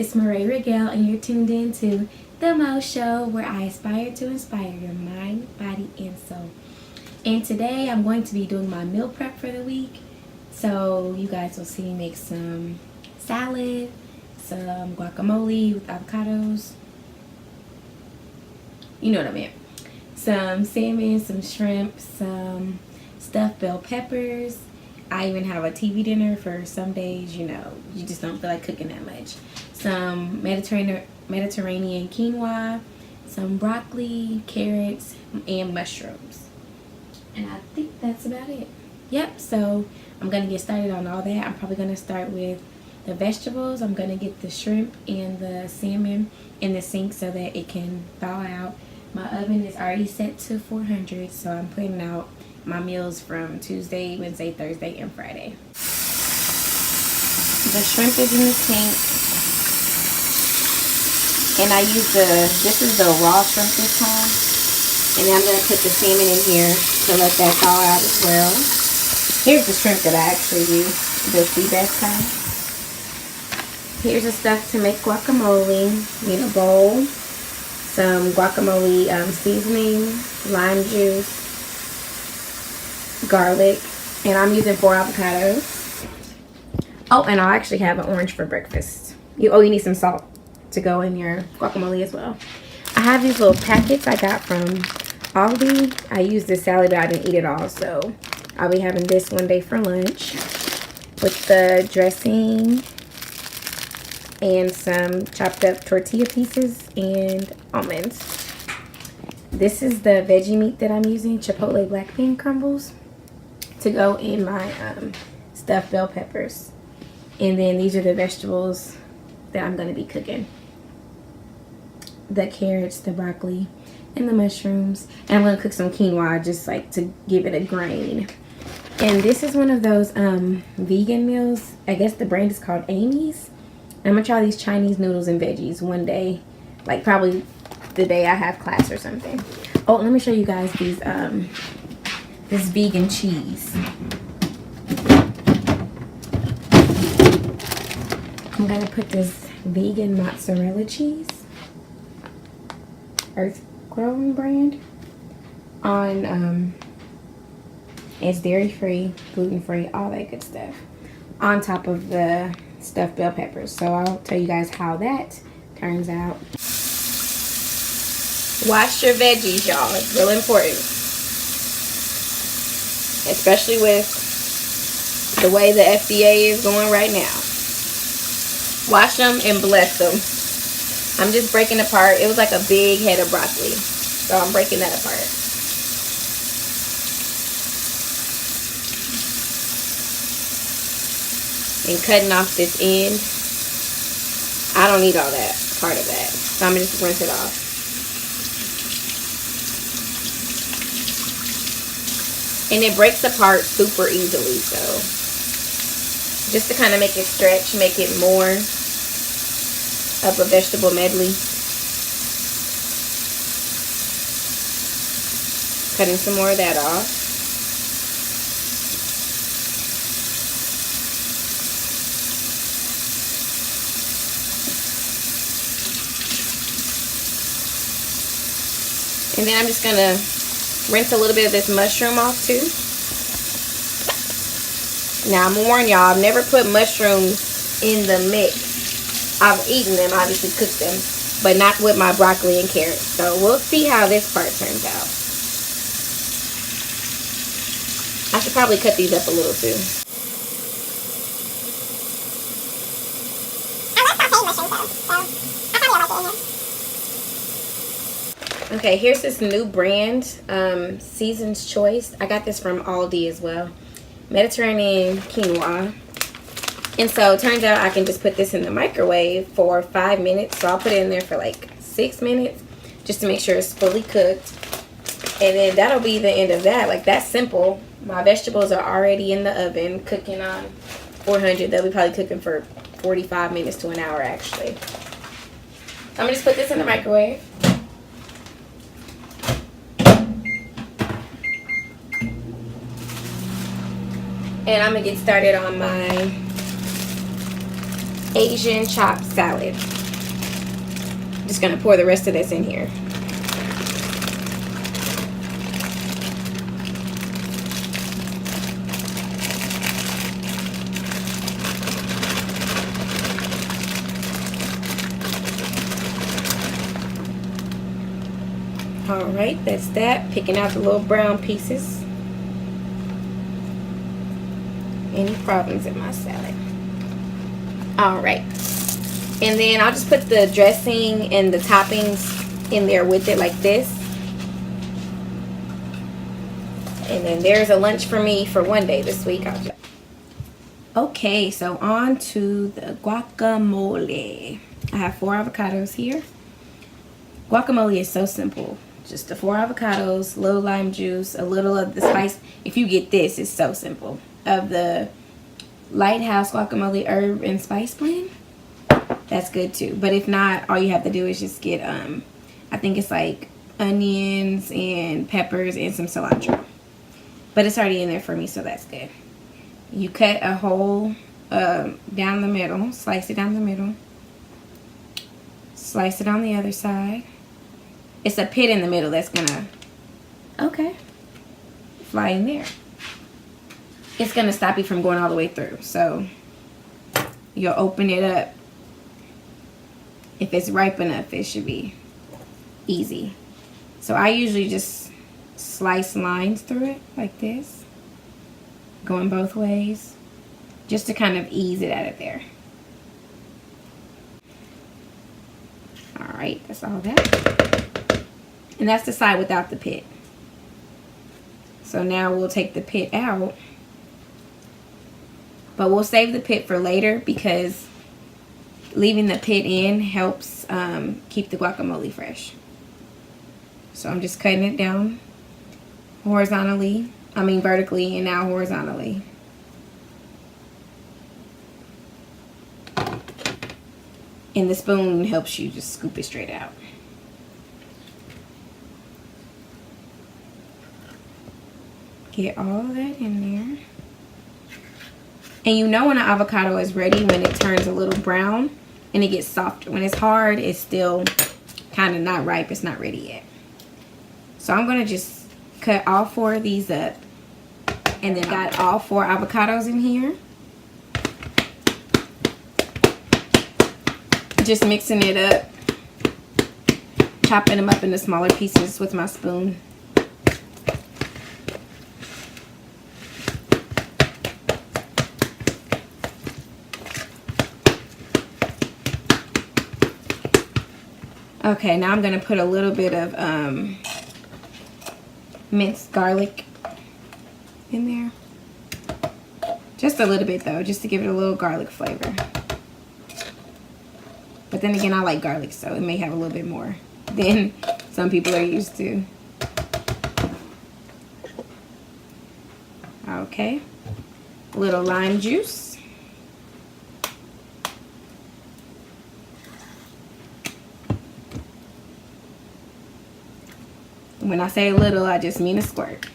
it's Marae Rigel, and you're tuned in to The Mo Show, where I aspire to inspire your mind, body, and soul. And today I'm going to be doing my meal prep for the week. So you guys will see me make some salad, some guacamole with avocados. You know what I meant. Some salmon, some shrimp, some stuffed bell peppers. I even have a TV dinner for some days, you know, you just don't feel like cooking that much. Some Mediterranean quinoa, some broccoli, carrots, and mushrooms. And I think that's about it. Yep, so I'm going to get started on all that. I'm probably going to start with the vegetables. I'm going to get the shrimp and the salmon in the sink so that it can thaw out. My oven is already set to 400, so I'm putting out my meals from Tuesday, Wednesday, Thursday, and Friday. The shrimp is in the sink, and I use this is the raw shrimp this time, and then I'm going to put the salmon in here to let that thaw out as well. Here's the shrimp that I actually use, the sea bass kind. Here's the stuff to make guacamole. In a bowl, some guacamole seasoning, lime juice, garlic, and I'm using 4 avocados. Oh, and I'll actually have an orange for breakfast. You need some salt to go in your guacamole as well. I have these little packets I got from Aldi. I used this salad, but I didn't eat it all, so I'll be having this one day for lunch with the dressing and some chopped up tortilla pieces and almonds. This is the veggie meat that I'm using, chipotle black bean crumbles, to go in my stuffed bell peppers. And then these are the vegetables that I'm going to be cooking. The carrots, the broccoli, and the mushrooms. And I'm going to cook some quinoa just like to give it a grain. And this is one of those vegan meals. I guess the brand is called Amy's. I'm going to try these Chinese noodles and veggies one day. Like probably the day I have class or something. Oh, let me show you guys these this vegan cheese. I'm gonna put this vegan mozzarella cheese, Earthgrown brand, on it's dairy free, gluten free, all that good stuff, on top of the stuffed bell peppers. So I'll tell you guys how that turns out. Wash your veggies, y'all. It's real important. Especially with the way the FDA is going right now. Wash them and bless them. I'm just breaking apart. It was like a big head of broccoli. So I'm breaking that apart. And cutting off this end. I don't need all that part of that. So I'm going to just rinse it off. And it breaks apart super easily, so just to kind of make it stretch, make it more of a vegetable medley. Cutting some more of that off. And then I'm just going to rinse a little bit of this mushroom off too. Now I'm gonna warn y'all, I've never put mushrooms in the mix. I've eaten them, obviously cooked them, but not with my broccoli and carrots. So we'll see how this part turns out. I should probably cut these up a little too. Okay, here's this new brand, Season's Choice. I got this from Aldi as well. Mediterranean quinoa. And so it turns out I can just put this in the microwave for 5 minutes. So I'll put it in there for like 6 minutes just to make sure it's fully cooked. And then that'll be the end of that. Like, that's simple. My vegetables are already in the oven cooking on 400. They'll be probably cooking for 45 minutes to an hour actually. So I'm gonna just put this in the microwave. And I'm gonna get started on my Asian chopped salad. Just gonna pour the rest of this in here. Alright, that's that. Picking out the little brown pieces. Any problems in my salad? Alright. And then I'll just put the dressing and the toppings in there with it like this. And then there's a lunch for me for one day this week. Okay, so on to the guacamole. I have 4 avocados here. Guacamole is so simple. Just the 4 avocados, a little lime juice, a little of the spice. If you get this, it's so simple. Of the Lighthouse guacamole herb and spice blend, that's good too. But if not, all you have to do is just get, I think it's like onions and peppers and some cilantro. But it's already in there for me, so that's good. You cut a hole down the middle, slice it down the middle. Slice it on the other side. It's a pit in the middle that's gonna, okay, fly in there. It's gonna stop you from going all the way through. So you'll open it up. If it's ripe enough, it should be easy. So I usually just slice lines through it like this, going both ways, just to kind of ease it out of there. Alright, that's all that. And that's the side without the pit. So now we'll take the pit out. But we'll save the pit for later because leaving the pit in helps keep the guacamole fresh. So I'm just cutting it down vertically and now horizontally. And the spoon helps you just scoop it straight out. Get all of that in there. And you know when an avocado is ready when it turns a little brown and it gets softer. When it's hard, it's still kind of not ripe. It's not ready yet. So I'm going to just cut all 4 of these up. And then got all 4 avocados in here. Just mixing it up. Chopping them up into smaller pieces with my spoon. Okay, now I'm going to put a little bit of minced garlic in there. Just a little bit though, just to give it a little garlic flavor. But then again, I like garlic, so it may have a little bit more than some people are used to. Okay, a little lime juice. When I say little, I just mean a squirt.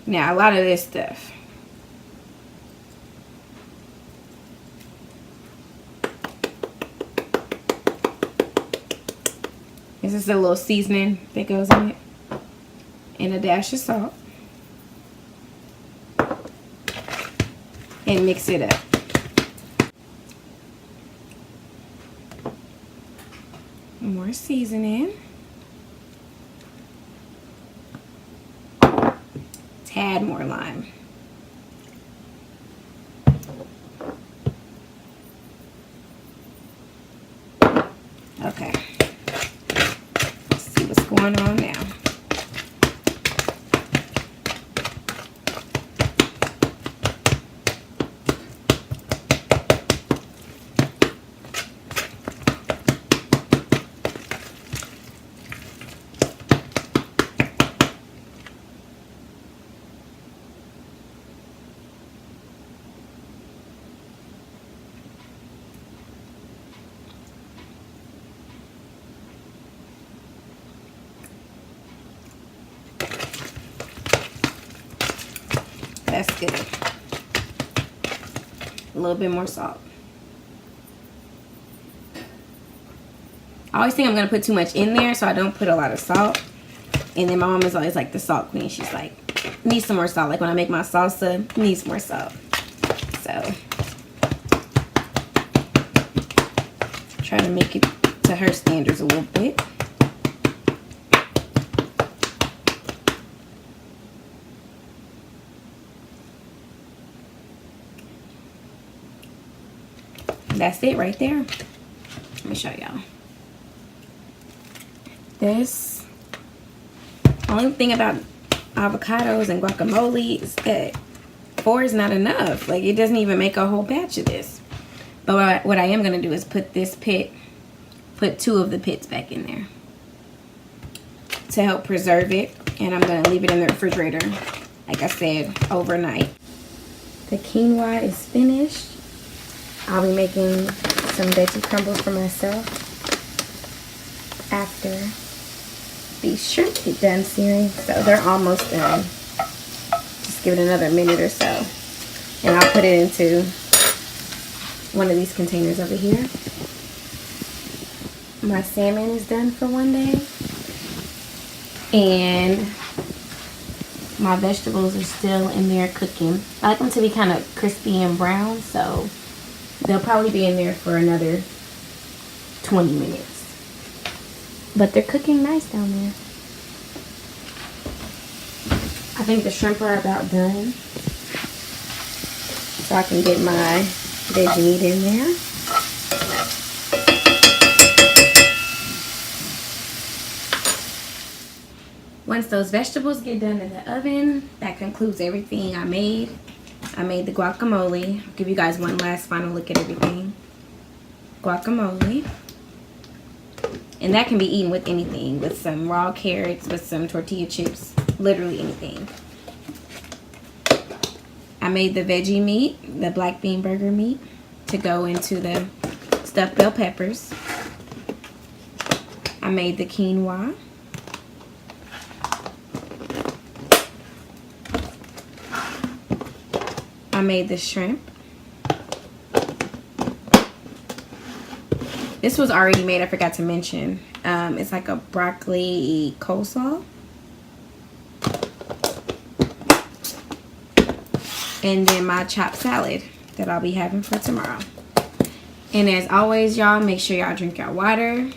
Now, a lot of this stuff. This is a little seasoning that goes in it. And a dash of salt. And mix it up. More seasoning. Tad more lime. Okay. Let's see what's going on now. That's good. A little bit more salt. I always think I'm going to put too much in there, so I don't put a lot of salt. And then my mom is always like the salt queen. She's like, need some more salt. Like when I make my salsa, needs more salt. So, try to make it to her standards a little bit. That's it right there. Let me show y'all. This, only thing about avocados and guacamole is that 4 is not enough. Like, it doesn't even make a whole batch of this. But what I am going to do is put this pit, put 2 of the pits back in there to help preserve it. And I'm going to leave it in the refrigerator, like I said, overnight. The quinoa is finished. I'll be making some veggie crumbles for myself after these shrimp get done searing. So they're almost done. Just give it another minute or so. And I'll put it into one of these containers over here. My salmon is done for one day. And my vegetables are still in there cooking. I like them to be kind of crispy and brown, so they'll probably be in there for another 20 minutes. But they're cooking nice down there. I think the shrimp are about done. So I can get my veggie meat in there. Once those vegetables get done in the oven, that concludes everything I made. I made the guacamole. I'll give you guys one last final look at everything. Guacamole. And that can be eaten with anything. With some raw carrots, with some tortilla chips. Literally anything. I made the veggie meat, the black bean burger meat, to go into the stuffed bell peppers. I made the quinoa. I made the shrimp. This was already made, I forgot to mention. It's like a broccoli coleslaw. And then my chopped salad that I'll be having for tomorrow. And as always, y'all, make sure y'all drink your water.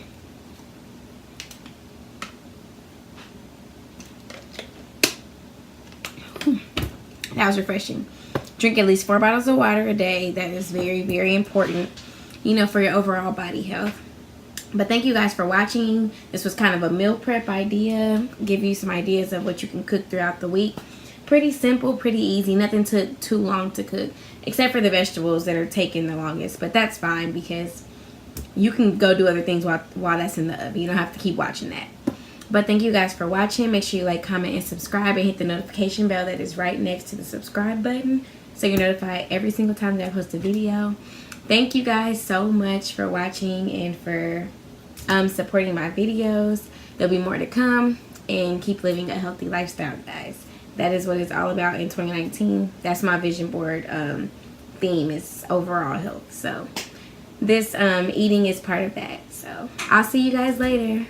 That was refreshing. Drink at least 4 bottles of water a day. That is very, very important, you know, for your overall body health. But thank you guys for watching. This was kind of a meal prep idea. Give you some ideas of what you can cook throughout the week. Pretty simple, pretty easy. Nothing took too long to cook, except for the vegetables that are taking the longest. But that's fine because you can go do other things while that's in the oven. You don't have to keep watching that. But thank you guys for watching. Make sure you like, comment, and subscribe, and hit the notification bell that is right next to the subscribe button so you're notified every single time that I post a video. Thank you guys so much for watching and for supporting my videos. There'll be more to come, and keep living a healthy lifestyle, guys. That is what it's all about in 2019. That's my vision board theme, is overall health. So this eating is part of that. So I'll see you guys later.